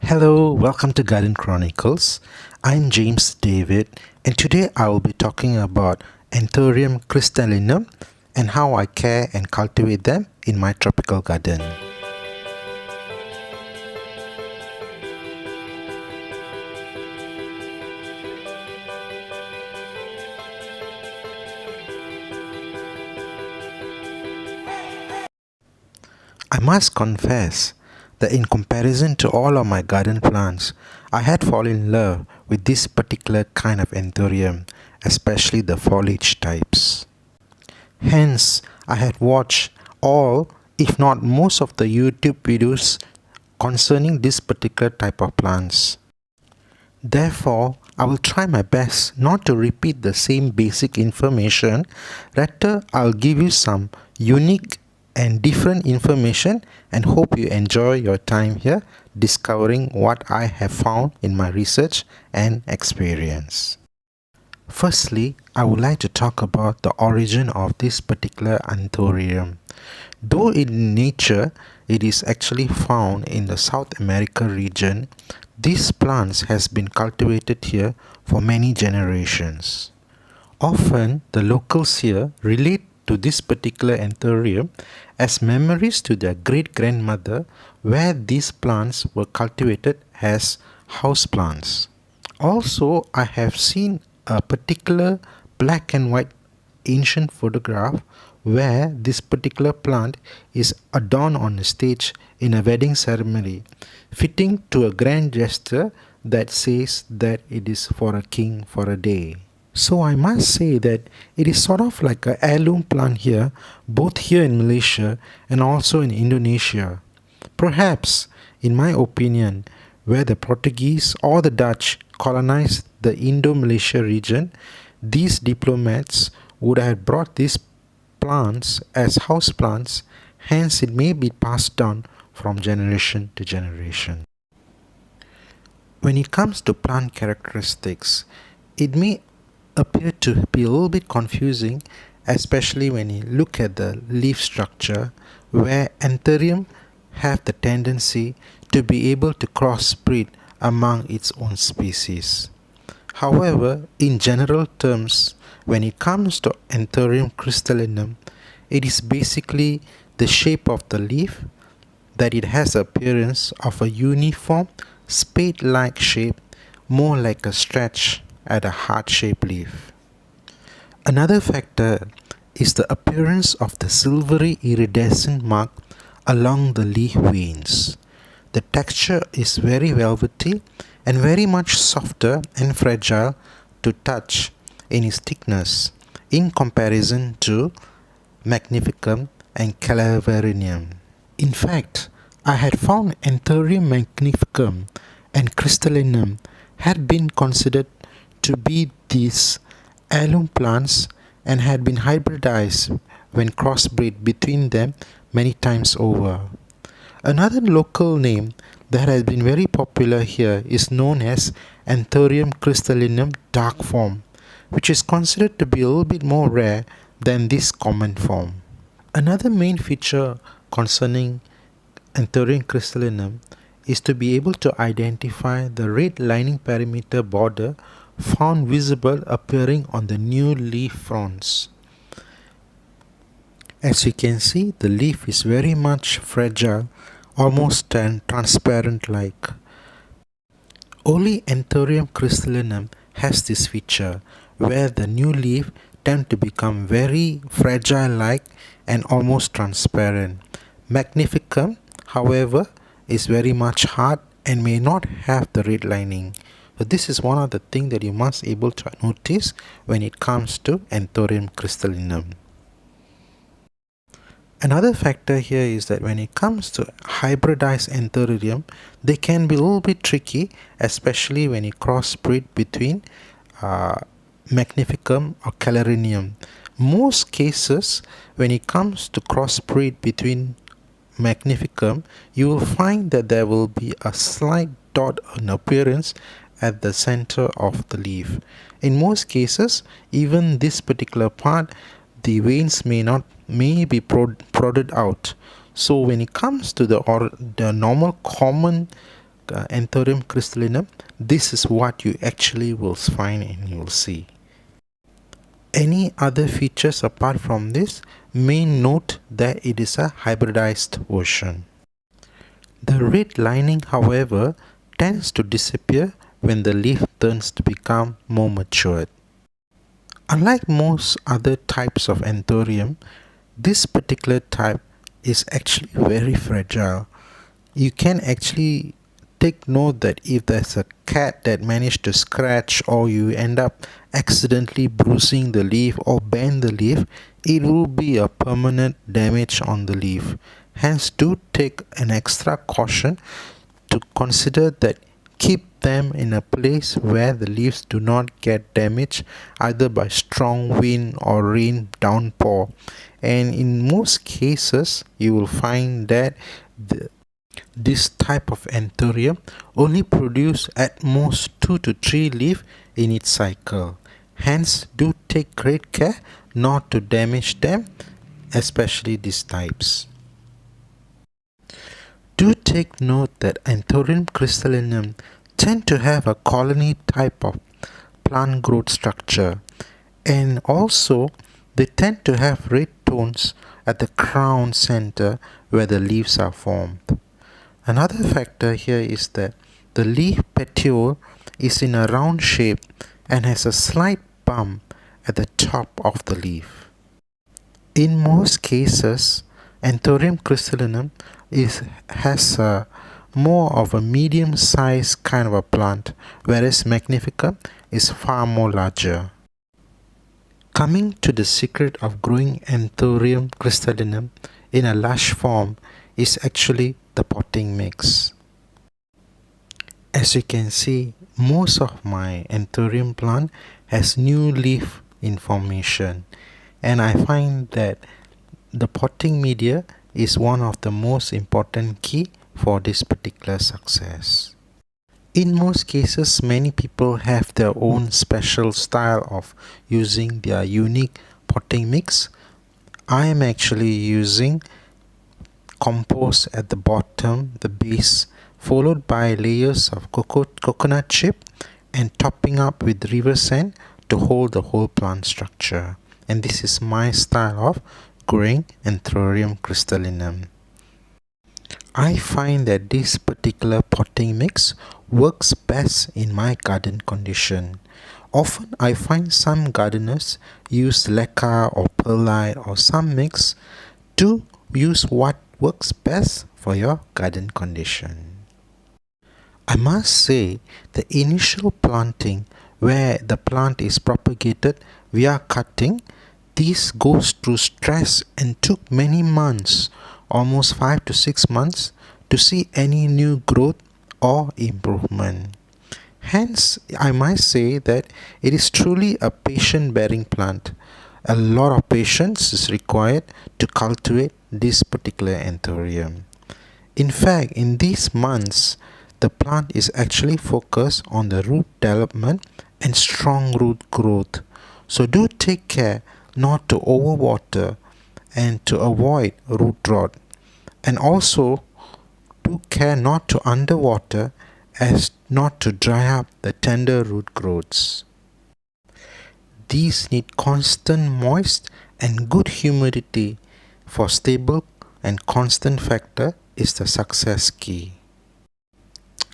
Hello, welcome to Garden Chronicles. I'm James David, and today I will be talking about Anthurium Crystallinum and how I care and cultivate them in my tropical garden. I must confess that in comparison to all of my garden plants, I had fallen in love with this particular kind of Anthurium, especially the foliage types. Hence, I had watched all, if not most of the YouTube videos concerning this particular type of plants. Therefore, I will try my best not to repeat the same basic information. Rather, I'll give you some unique and different information and hope you enjoy your time here discovering what I have found in my research and experience. Firstly, I would like to talk about the origin of this particular Anthurium. Though in nature it is actually found in the South America region, this plant has been cultivated here for many generations. Often the locals here relate to this particular Anthurium as memories to their great-grandmother where these plants were cultivated as house plants. Also, I have seen a particular black and white ancient photograph where this particular plant is adorned on a stage in a wedding ceremony, fitting to a grand gesture that says that it is for a king for a day. So I must say that it is sort of like an heirloom plant here, both here in Malaysia and also in Indonesia. Perhaps, in my opinion, where the Portuguese or the Dutch colonized the Indo-Malaysia region, these diplomats would have brought these plants as house plants, hence it may be passed down from generation to generation. When it comes to plant characteristics, it may appear to be a little bit confusing, especially when you look at the leaf structure, where Anthurium have the tendency to be able to crossbreed among its own species. However, in general terms, when it comes to Anthurium crystallinum, it is basically the shape of the leaf, that it has the appearance of a uniform spade-like shape, more like a stretch at a heart-shaped leaf. Another factor is the appearance of the silvery iridescent mark along the leaf veins. The texture is very velvety and very much softer and fragile to touch in its thickness in comparison to Magnificum and Calaverinium. In fact, I had found Anthurium Magnificum and Crystallinum had been considered to be these heirloom plants and had been hybridized when crossbred between them many times over. Another local name that has been very popular here is known as Anthurium Crystallinum dark form, which is considered to be a little bit more rare than this common form. Another main feature concerning Anthurium Crystallinum is to be able to identify the red lining perimeter border found visible appearing on the new leaf fronds. As you can see, the leaf is very much fragile, almost transparent like. Only Anthurium crystallinum has this feature where the new leaf tend to become very fragile like and almost transparent. Magnificum, however, is very much hard and may not have the red lining. So this is one of the things that you must able to notice when it comes to Anthurium crystallinum. Another factor here is that when it comes to hybridized Anthurium, they can be a little bit tricky, especially when you crossbreed between Magnificum or Calarinium. Most cases, when it comes to crossbreed between Magnificum, you will find that there will be a slight dot in appearance at the center of the leaf. In most cases, even this particular part, the veins may be prodded out. So when it comes to the normal common Anthurium Crystallinum, this is what you actually will find and you will see. Any other features apart from this, may note that it is a hybridized version. The red lining, however, tends to disappear when the leaf turns to become more matured. Unlike most other types of Anthurium, this particular type is actually very fragile. You can actually take note that if there's a cat that managed to scratch, or you end up accidentally bruising the leaf or bend the leaf, it will be a permanent damage on the leaf. Hence, do take an extra caution to consider that. Keep them in a place where the leaves do not get damaged either by strong wind or rain downpour. And in most cases, you will find that this type of Anthurium only produce at most 2 to 3 leaves in its cycle. Hence, do take great care not to damage them, especially these types. Do take note that Anthurium Crystallinum tend to have a colony type of plant growth structure, and also they tend to have red tones at the crown center where the leaves are formed. Another factor here is that the leaf petiole is in a round shape and has a slight bump at the top of the leaf. In most cases, Anthurium Crystallinum has a more of a medium sized kind of a plant, whereas Magnificum is far more larger. Coming to the secret of growing Anthurium Crystallinum in a lush form is actually the potting mix. As you can see, most of my Anthurium plant has new leaf in formation, and I find that the potting media is one of the most important key for this particular success. In most cases, many people have their own special style of using their unique potting mix. I am actually using compost at the bottom, the base, followed by layers of coconut chip and topping up with river sand to hold the whole plant structure. And this is my style of growing Anthurium Crystallinum. I find that this particular potting mix works best in my garden condition. Often I find some gardeners use leca or perlite or some mix to use what works best for your garden condition. I must say the initial planting where the plant is propagated via cutting, this goes through stress and took many months, almost 5 to 6 months, to see any new growth or improvement. Hence, I must say that it is truly a patient-bearing plant. A lot of patience is required to cultivate this particular Anthurium. In fact, in these months, the plant is actually focused on the root development and strong root growth. So do take care not to overwater and to avoid root rot. And also do care not to underwater as not to dry up the tender root growths. These need constant moist and good humidity for stable and constant factor is the success key.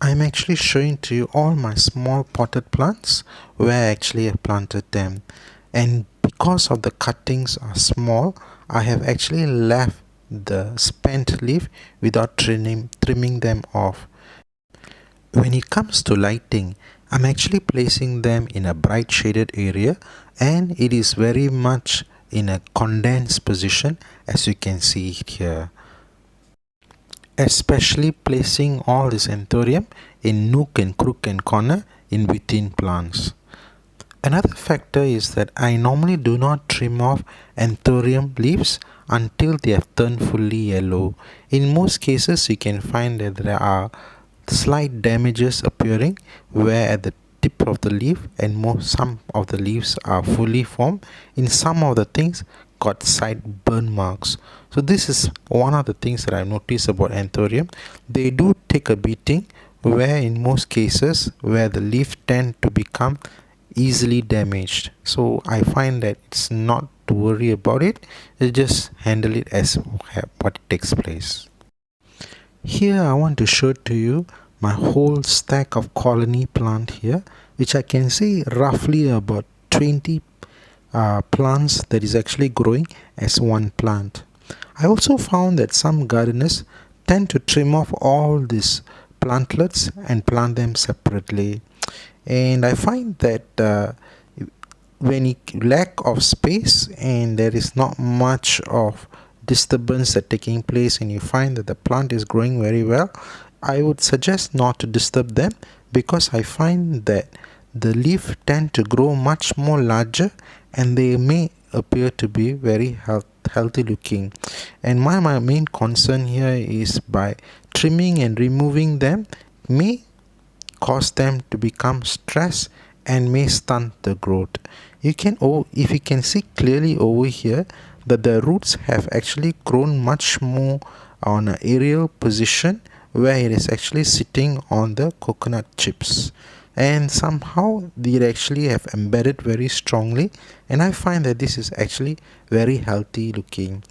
I'm actually showing to you all my small potted plants where I actually have planted them, and because of the cuttings are small, I have actually left the spent leaf without trimming them off. When it comes to lighting, I'm actually placing them in a bright shaded area, and it is very much in a condensed position as you can see it here. Especially placing all this Anthurium in nook and crook and corner in between plants. Another factor is that I normally do not trim off Anthurium leaves until they have turned fully yellow. In most cases, you can find that there are slight damages appearing where at the tip of the leaf and some of the leaves are fully formed. In some of the things got side burn marks. So this is one of the things that I noticed about Anthurium. They do take a beating where in most cases where the leaf tend to become easily damaged. So I find that it's not to worry about it, you just handle it as what takes place. Here I want to show to you my whole stack of colony plant here, which I can see roughly about 20 plants that is actually growing as one plant. I also found that some gardeners tend to trim off all these plantlets and plant them separately, and I find that when you lack of space and there is not much of disturbance that taking place and you find that the plant is growing very well, I would suggest not to disturb them, because I find that the leaf tend to grow much more larger and they may appear to be very healthy looking. And my main concern here is by trimming and removing them may cause them to become stressed and may stunt the growth. If you can see clearly over here that the roots have actually grown much more on an aerial position, where it is actually sitting on the coconut chips, and somehow they actually have embedded very strongly, and I find that this is actually very healthy looking.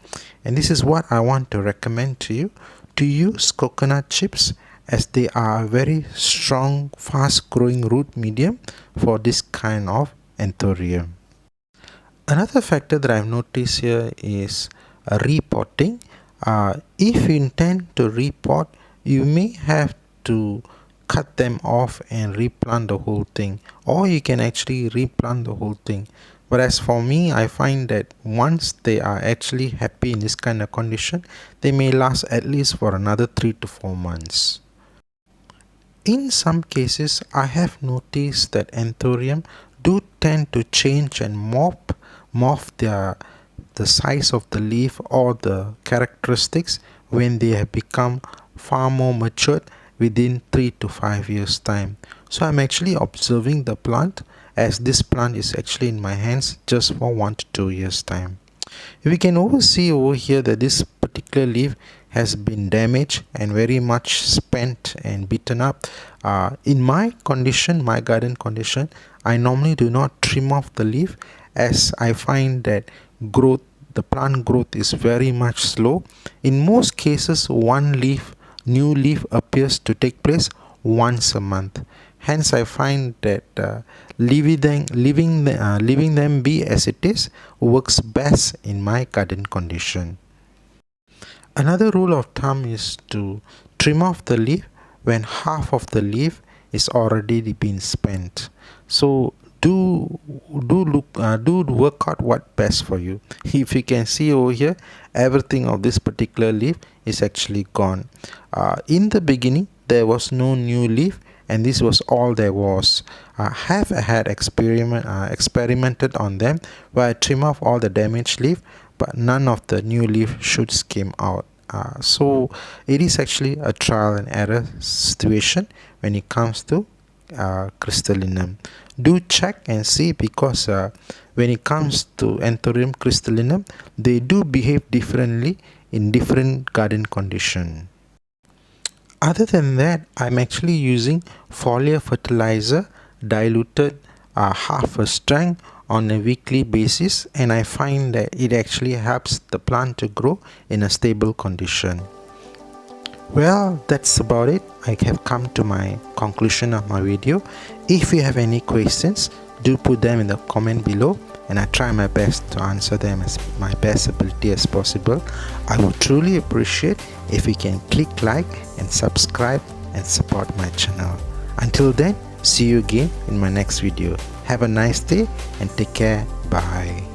And this is what I want to recommend to you, to use coconut chips, as they are a very strong, fast growing root medium for this kind of anthurium. Another factor that I've noticed here is repotting. If you intend to repot, you may have to cut them off and replant the whole thing, or you can actually replant the whole thing. But as for me, I find that once they are actually happy in this kind of condition, they may last at least for another 3 to 4 months. In some cases, I have noticed that Anthurium do tend to change and morph the size of the leaf or the characteristics when they have become far more matured within 3 to 5 years time. So I'm actually observing the plant, as this plant is actually in my hands just for 1 to 2 years time. We can see over here that this particular leaf has been damaged and very much spent and beaten up. In my condition, my garden condition, I normally do not trim off the leaf, as I find that the plant growth is very much slow. In most cases, new leaf appears to take place once a month. Hence, I find that leaving them be as it is works best in my garden condition. Another rule of thumb is to trim off the leaf when half of the leaf is already been spent. So do work out what best for you. If you can see over here, everything of this particular leaf is actually gone. In the beginning, there was no new leaf, and this was all there was. I have had experimented on them, where I trim off all the damaged leaf, but none of the new leaf shoots came out. So it is actually a trial and error situation when it comes to crystallinum. Do check and see, because when it comes to Anthurium crystallinum, they do behave differently in different garden condition. Other than that, I'm actually using foliar fertilizer diluted half a strength on a weekly basis, and I find that it actually helps the plant to grow in a stable condition. Well, that's about it. I have come to my conclusion of my video. If you have any questions, do put them in the comment below, and I try my best to answer them as my best ability as possible. I would truly appreciate if you can click like and subscribe and support my channel. Until then, see you again in my next video. Have a nice day and take care. Bye.